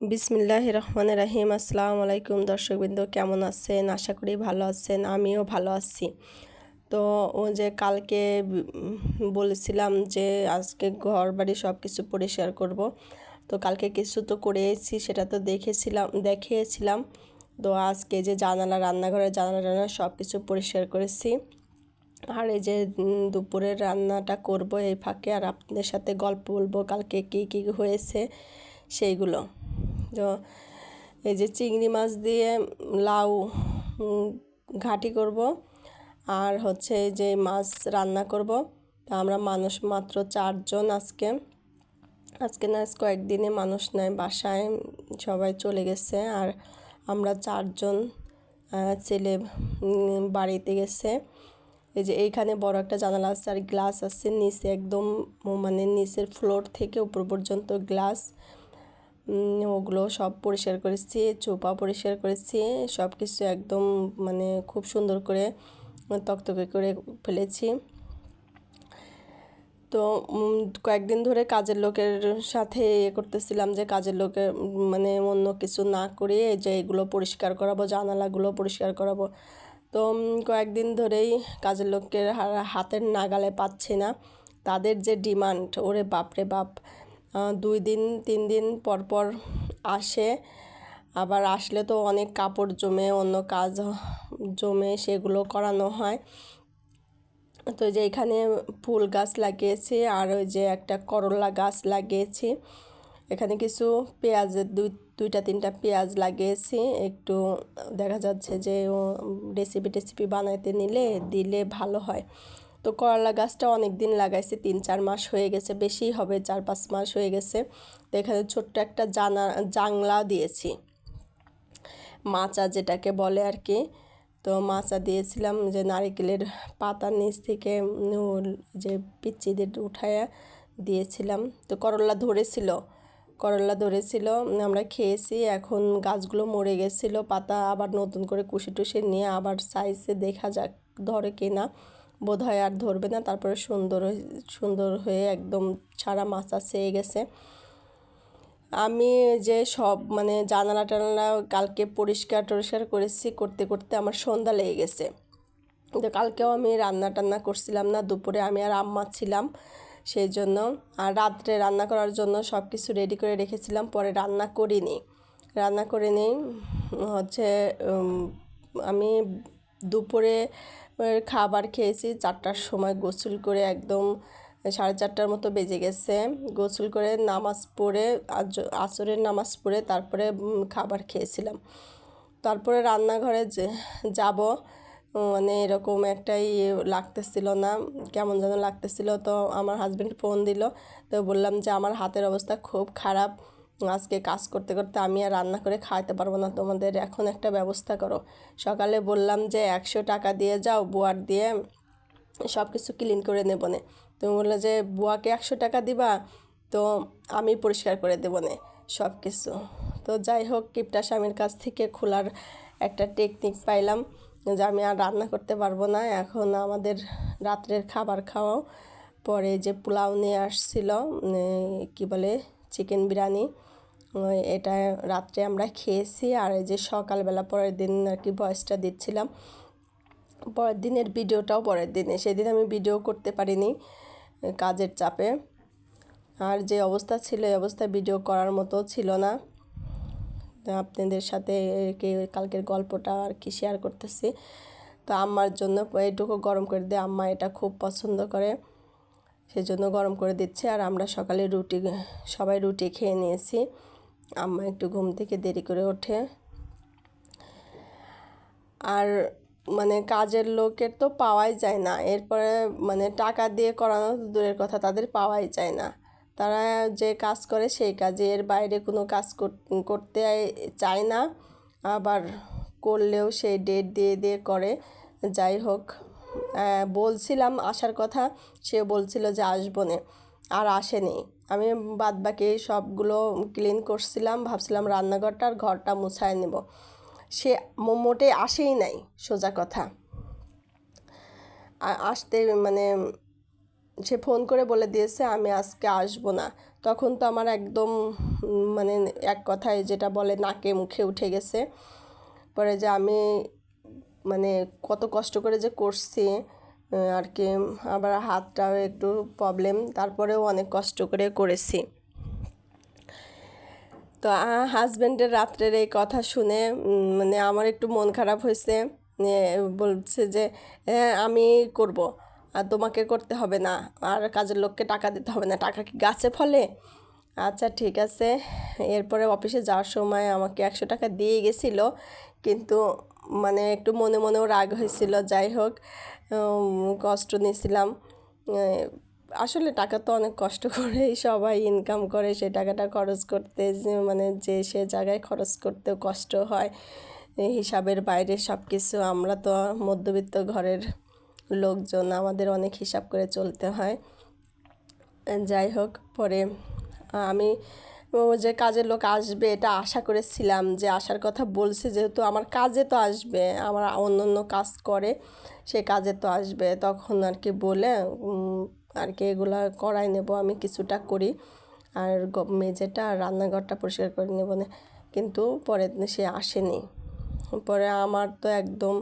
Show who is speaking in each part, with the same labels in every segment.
Speaker 1: বিসমিল্লাহির রহমানির রহিম। আসসালামু আলাইকুম দর্শকবৃন্দ, কেমন আছেন? আশা করি ভালো আছেন, আমিও ভালো আছি। তো ও যে কালকে বলেছিলাম যে আজকে ঘর বাড়ি সব কিছু পরিষ্কার করব। তো কালকে কিছু তো করেছি, সেটা তো দেখিয়েছিলাম। তো আজকে যে রান্নাঘরের জানালা সব কিছু পরিষ্কার করেছি। আর এই যে দুপুরের রান্নাটা করব এই ফাঁকে, আর আপনাদের সাথে গল্প বলবো কালকে কী কী হয়েছে সেইগুলো। তো এই যে চিংড়ি মাছ দিয়ে লাউ ঘাঁটি করব, আর হচ্ছে যে মাছ রান্না করব। তা আমরা মানুষ মাত্র 4 জন আজকে কয়েকদিনে মানুষ নাই, বাসায় সবাই চলে গেছে। আর আমরা 4 জন, ছেলে বাড়িতে গেছে। এই যে এইখানে বড় একটা জানালা আছে আর গ্লাস আছে নিচে, একদম মানে নিচের ফ্লোর থেকে উপর পর্যন্ত গ্লাস। ওগুলো সব পরিষ্কার করেছি, চোপা পরিষ্কার করেছি, সব কিছু একদম মানে খুব সুন্দর করে তকতকে করে ফেলেছি। তো কয়েকদিন ধরে কাজের লোকের সাথে করতেছিলাম যে কাজের লোকের মানে অন্য কিছু না করে যে এগুলো পরিষ্কার করাবো, জানালাগুলো পরিষ্কার করাবো। তো কয়েকদিন ধরেই কাজের লোকের হাতের নাগালে পাচ্ছি না। তাদের যে ডিমান্ড, ওরে বাপরে বাপ, 2 দিন 3 দিন পর পর আসে। আবার আসলে তো অনেক কাপড় জমে, অন্য কাজ জমে, সেগুলো করানো হয়। তো যে এখানে ফুল গাছ লাগিয়েছি, আর ওই যে একটা করলা গাছ লাগিয়েছি। এখানে কিছু পেঁয়াজের দুইটা তিনটা পেঁয়াজ লাগিয়েছি। একটু দেখা যাচ্ছে যে রেসিপি বানাইতে দিলে ভালো হয়। তো করলা গাছটা অনেক দিন লাগাইছি, 3-4 মাস হয়ে গেছে, বেশি হবে, 4-5 মাস হয়ে গেছে। তো এখানে ছোট্ট একটা জাংলা দিয়েছি, মাচা যেটাকে বলে আর কি। তো মাচা দিয়েছিলাম যে নারকেলের পাতার নিচ থেকে যে পিচ্চিদের উঠায়া দিয়েছিলাম। তো করলা ধরেছিল, আমরা খেয়েছি। এখন গাছগুলো মরে গেছিলো, পাতা আবার নতুন করে কুশি টুসি নিয়ে আবার সাইজে দেখা যাক ধরে কিনা। বোধ হয় আর ধরবে না। তারপরে সুন্দর হয়ে একদম সারা মাচা ছেয়ে গেছে। আমি যে সব মানে জানালা টানালা কালকে পরিষ্কার টরিষ্কার করেছি, করতে করতে আমার সন্ধ্যা লেগে গেছে। তো কালকেও আমি রান্না টান্না করছিলাম না, দুপুরে আমি আর আম্মা ছিলাম সেই জন্য। আর রাত্রে রান্না করার জন্য সব কিছু রেডি করে রেখেছিলাম, পরে রান্না করিনি। হচ্ছে আমি দুপুরে খাবার খেয়েছি 4টার সময়, গোসল করে একদম 4:30টার মতো বেজে গেছে। গোসল করে নামাজ পড়ে আসরের নামাজ পড়ে তারপরে খাবার খেয়েছিলাম। তারপরে রান্নাঘরে যাব, মানে এরকম একটাই লাগতেছিল না, কেমন যেন লাগতেছিল। তো আমার হাজব্যান্ড ফোন দিল, তো বললাম যে আমার হাতের অবস্থা খুব খারাপ, আজকে কাজ করতে করতে আমি আর রান্না করে খাওয়াতে পারবো না তোমাদের, এখন একটা ব্যবস্থা করো। সকালে বললাম যে 100 টাকা দিয়ে যাও, বুয়ার দিয়ে সব কিছু ক্লিন করে নেব নে। তুমি বললো যে বুয়াকে 100 টাকা দিবা, তো আমি পরিষ্কার করে দেবো নে সব কিছু। তো যাই হোক, কিপটা স্বামীর কাছ থেকে খোলার একটা টেকনিক পাইলাম যে আমি আর রান্না করতে পারবো না। এখন আমাদের রাত্রের খাবার খাওয়াও। পরে যে পোলাও নিয়ে আসছিল, কি বলে, চিকেন বিরিয়ানি, এটা রাত্রে আমরা খেয়েছি। আর এই যে সকালবেলা পরের দিন আর কি ভয়েসটা দিচ্ছিলাম, পরের দিনের ভিডিওটাও পরের দিনে, সেদিন আমি ভিডিও করতে পারিনি কাজের চাপে। আর যে অবস্থা ছিল এই অবস্থা ভিডিও করার মতো ছিল না। আপনাদের সাথে কালকের গল্পটা আর কি শেয়ার করতেছি। তো আম্মার জন্য এইটুকু গরম করে দিয়ে, আম্মা এটা খুব পছন্দ করে, সেজন্য গরম করে দিচ্ছে। আর আমরা সকালে সবাই রুটি খেয়ে নিয়েছি। আম্মা একটু ঘুম থেকে দেরি করে ওঠে। আর মানে কাজের লোকের তো পাওয়াই যায় না, এরপরে মানে টাকা দিয়ে করানো দূরের কথা, তাদের পাওয়াই যায় না। তারা যে কাজ করে সেই কাজে, এর বাইরে কোনো কাজ করতে চায় না। আবার করলেও সেই ডেট দিয়ে দিয়ে করে। যাই হোক, বলছিলাম আসার কথা, সে বলছিল যে আসবো না, আর আসেনি। আমি বাদবাকি সবগুলো ক্লিন করছিলাম, ভাবছিলাম রান্নাঘরটা আর ঘরটা মুছায় নেব, সে মোটে আসেই নাই, সোজা কথা। আসতে মানে সে ফোন করে বলে দিয়েছে আমি আজকে আসবো না। তখন তো আমার একদম মানে এক কথায় যেটা বলে নাকে মুখে উঠে গেছে। পরে যে আমি মানে কত কষ্ট করে যে করছি আর কি, আবার হাতটাও একটু প্রবলেম, তারপরেও অনেক কষ্ট করে করেছি। তো হাজব্যান্ডের রাত্রের এই কথা শুনে মানে আমার একটু মন খারাপ হয়েছে। বলছে যে হ্যাঁ আমি করব, আর তোমাকে করতে হবে না, আর কাজের লোককে টাকা দিতে হবে না, টাকা কি গাছে ফলে? আচ্ছা ঠিক আছে। এরপরে অফিসে যাওয়ার সময় আমাকে 100 টাকা দিয়ে গেছিল, কিন্তু মানে একটু মনে মনেও রাগ হয়েছিল। যাই হোক, কষ্ট নিয়েছিলাম। আসলে টাকা তো অনেক কষ্ট করেই সবাই ইনকাম করে, সেই টাকাটা খরচ করতে মানে যে সে জায়গায় খরচ করতেও কষ্ট হয়। হিসাবের বাইরে সব কিছু, আমরা তো মধ্যবিত্ত ঘরের লোকজন, আমাদের অনেক হিসাব করে চলতে হয়। যাই হোক, পরে আমি যে কাজের লোক আসবে এটা আশা করেছিলাম, যে আসার কথা বলছে যেহেতু আমার কাজে তো আসবে, আমার অন্য অন্য কাজ করে, সে কাজে তো আসবে, তখন আর কি বলে আর কি এগুলা করাই নেব, আমি কিছুটা করি আর মেঝেটা আর রান্নাঘরটা পরিষ্কার করে নেব না। কিন্তু পরের দিন সে আসেনি। পরে আমার তো একদম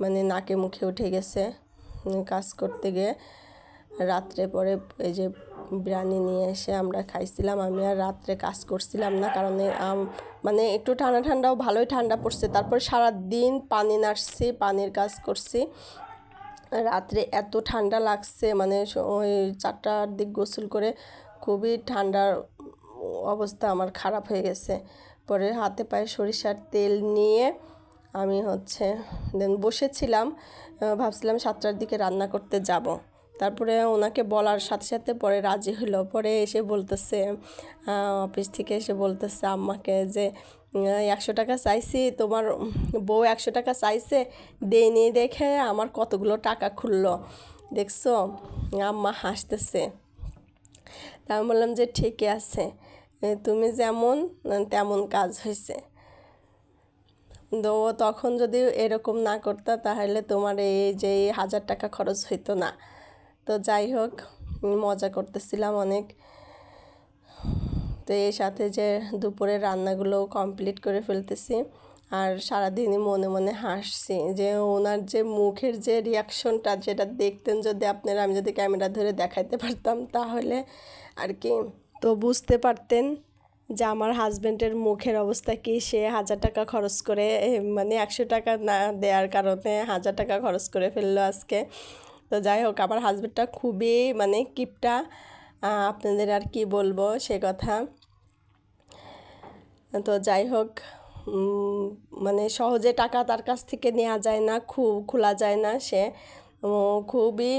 Speaker 1: মানে নাকে মুখে উঠে গেছে কাজ করতে গিয়ে। রাত্রে পরে এই যে বিরিয়ানি নিয়ে এসে আমরা খাইছিলাম। আমি আর রাত্রে কাজ করছিলাম না, কারণ মানে একটু ঠান্ডা ঠান্ডাও, ভালোই ঠান্ডা পড়ছে। তারপর সারাদিন পানি নাড়ছি, পানির কাজ করছি। রাত্রে এত ঠান্ডা লাগছে, মানে ওই 4টার দিক গোসল করে খুবই ঠান্ডার অবস্থা আমার খারাপ হয়ে গেছে। পরে হাতে পায়ে সরিষার তেল নিয়ে আমি হচ্ছে দেন বসেছিলাম, ভাবছিলাম 7টার দিকে রান্না করতে যাব। তারপরে ওনাকে বলার সাথে সাথে পরে রাজি হলো। পরে এসে বলতেছে, অফিস থেকে এসে বলতেছে আম্মাকে যে 100 টাকা চাইছি, তোমার বউ 100 টাকা চাইছে, দেয়নি দেখে আমার কতগুলো টাকা খুললো, দেখছো? আম্মা হাসতেছে। তা আমি বললাম যে ঠিকই আছে, তুমি যেমন তেমন কাজ হয়েছে। তো তখন যদি এরকম না করতা তাহলে তোমার এই যে 1000 টাকা খরচ হইতো না। তো যাই হোক, মজা করতেছিলাম অনেক। তো এর সাথে যে দুপুরের রান্নাগুলো কমপ্লিট করে ফেলতেছি, আর সারাদিনই মনে মনে হাসছি যে ওনার যে মুখের যে রিয়াকশনটা, যেটা দেখতেন যদি আপনারা, আমি যদি ক্যামেরা ধরে দেখাইতে পারতাম তাহলে আর কি তো বুঝতে পারতেন যে আমার হাজব্যান্ডের মুখের অবস্থা কি। সে 1000 টাকা খরচ করে মানে 100 টাকা না দেওয়ার কারণে 1000 টাকা খরচ করে ফেললো আজকে। তো যাই হোক, আমার হাজব্যান্ডটা খুবই মানে কিপটা, আপনাদের আর কি বলবো সে কথা। তো যাই হোক, মানে সহজে টাকা তার কাছ থেকে নেওয়া যায় না, খোলা যায় না। সে খুবই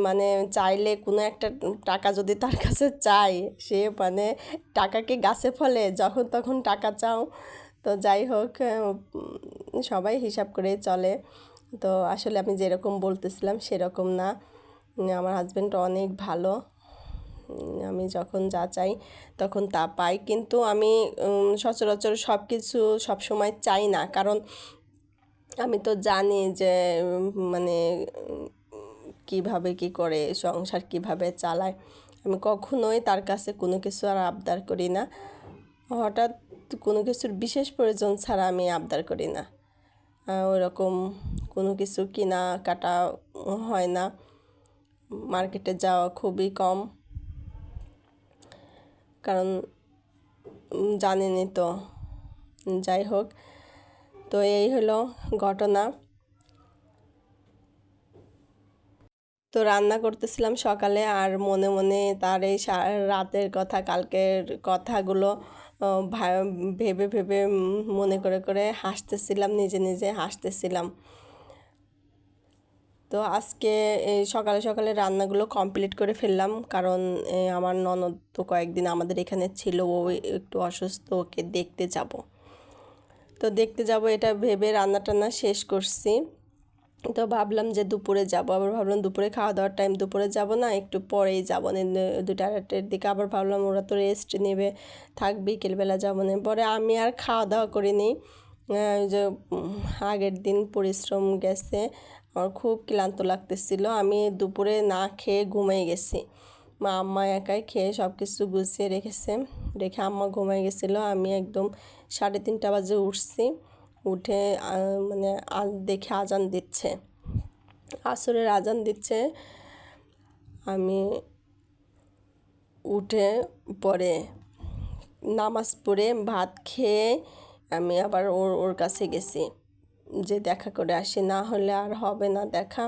Speaker 1: মানে চাইলে কোনো একটা টাকা যদি তার কাছে চাই, সে মানে টাকা কি গাছে ফলে, যখন তখন টাকা চাও। তো যাই হোক, সবাই হিসাব করে চলে। তো আসলে আমি যেরকম বলতেছিলাম সেরকম না, আমার হাজব্যান্ড অনেক ভালো। আমি যখন যা চাই তখন তা পাই, কিন্তু আমি সচরাচর সব কিছু সবসময় চাই না, কারণ আমি তো জানি যে মানে কিভাবে কি করে সংসার কিভাবে চালায়। আমি কখনোই তার কাছে কোনো কিছু আর আবদার করি না। হঠাৎ কোনো কিছুর বিশেষ প্রয়োজন ছাড়া আমি আবদার করি না। ওরকম কোনো কিছু কিনা কাটা হয় না, মার্কেটে যাওয়া খুবই কম, কারণ জানেনই তো। যাই হোক, তো এই হলো ঘটনা। তো রান্না করতেছিলাম সকালে, আর মনে মনে তার এই রাতের কথা, কালকের কথাগুলো ভেবে ভেবে মনে করে করে হাসতেছিলাম, নিজে নিজে হাসতেছিলাম। তো আজকে এই সকালে সকালে রান্নাগুলো কমপ্লিট করে ফেললাম, কারণ আমার ননদ তো কয়েকদিন আমাদের এখানে ছিল, ও একটু অসুস্থ, ওকে দেখতে যাব। তো দেখতে যাব এটা ভেবে রান্না টান্না শেষ করছি। তো ভাবলাম যে দুপুরে যাব, আবার ভাবলাম দুপুরে খাওয়া দাওয়ার টাইম, দুপুরে যাব না, একটু পরেই যাবো, 2টা-2:30-এর দিকে। আবার ভাবলাম ওরা তো রেস্ট নেবে, থাক বিকেলবেলা যাবো না। পরে আমি আর খাওয়া দাওয়া করিনি, যে আগের দিন পরিশ্রম গেছে, আমার খুব ক্লান্ত লাগতেছিল। আমি দুপুরে না খেয়ে ঘুমিয়ে গেছি। আম্মা একাই খেয়ে সব কিছু গুছিয়ে রেখে আম্মা ঘুমিয়ে গেছিলো। আমি একদম 3:30 বাজে উঠছি। উঠে মানে দেখে আজান দিচ্ছে, আসরের আজান দিচ্ছে। আমি উঠে পরে নামাজ পড়ে ভাত খেয়ে আমি আবার ওর কাছে গেছি যে দেখা করে আসি, না হলে আর হবে না দেখা,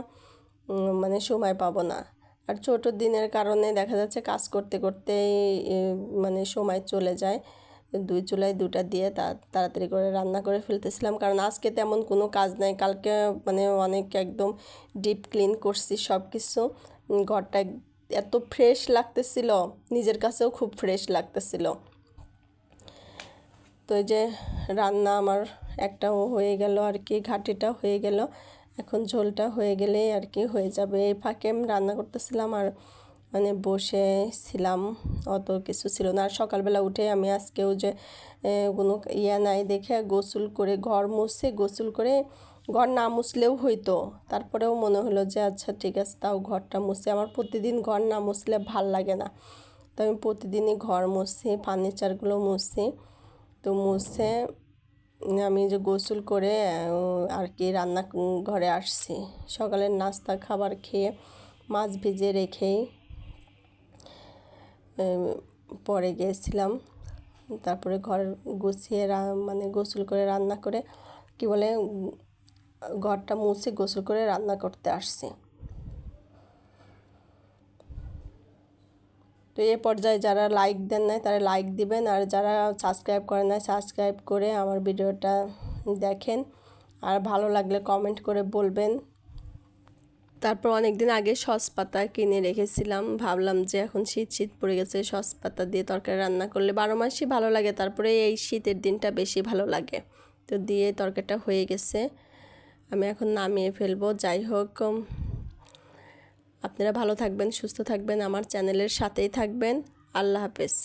Speaker 1: মানে সময় পাবো না। আর ছোটো দিনের কারণে দেখা যাচ্ছে কাজ করতে করতেই মানে সময় চলে যায়। 2 চুলায় 2টা দিয়ে তাড়াতাড়ি করে রান্না করে ফেলতেছিলাম, কারণ আজকে তেমন কোনো কাজ নাই। কালকে মানে অনেক একদম ডিপ ক্লিন করছি সব কিছু। ঘরটা এত ফ্রেশ লাগতেছিল, নিজের কাছেও খুব ফ্রেশ লাগতেছিল। তো এই যে রান্না আমার একটাও হয়ে গেল আর কি, ঘাটিটা হয়ে গেল। এখন ঝোলটা হয়ে গেলেই আর কি হয়ে যাবে। এই ফাঁকে আমি রান্না করতেছিলাম আর মানে বসেছিলাম, অত কিছু ছিল না। আর সকালবেলা উঠে আমি আজকেও যে কোনো নাই দেখে গোসল করে ঘর মুছে, গোসল করে ঘর না মুছলেও হইতো, তারপরেও মনে হলো যে আচ্ছা ঠিক আছে তাও ঘরটা মুছে। আমার প্রতিদিন ঘর না মুছলে ভাল লাগে না, তো আমি প্রতিদিনই ঘর মুছি, ফার্নিচারগুলো মুছি। তো মুছে আমি যে গোসল করে আর কি রান্না ঘরে আসছি। সকালের নাস্তা খাবার খেয়ে মাছ ভিজে রেখেই পরে গিয়েছিলাম। তারপরে ঘর গুছিয়ে মানে গোসল করে রান্না করে কি বলে ঘরটা মুছে গোসল করে রান্না করতে আসছি। তো এই পর্যায়ে যারা লাইক দেন নাই তারা লাইক দিবেন, আর যারা সাবস্ক্রাইব করেন নাই সাবস্ক্রাইব করে আমার ভিডিওটা দেখেন, আর ভালো লাগলে কমেন্ট করে বলবেন। তারপর অনেক দিন আগে সসপাতা কিনে রেখেছিলাম, ভাবলাম যে এখন শীত পড়ে গেছে, সসপাতা দিয়ে তরকারি রান্না করলে 12 মাসই ভালো লাগে, তারপরে এই শীতের দিনটা বেশি ভালো লাগে। তো দিয়ে তরকারিটা হয়ে গেছে, আমি এখন নামিয়ে ফেলবো। যাই হোক, আপনারা ভালো থাকবেন, সুস্থ থাকবেন, আমার চ্যানেলের সাথেই থাকবেন। আল্লাহ হাফেজ।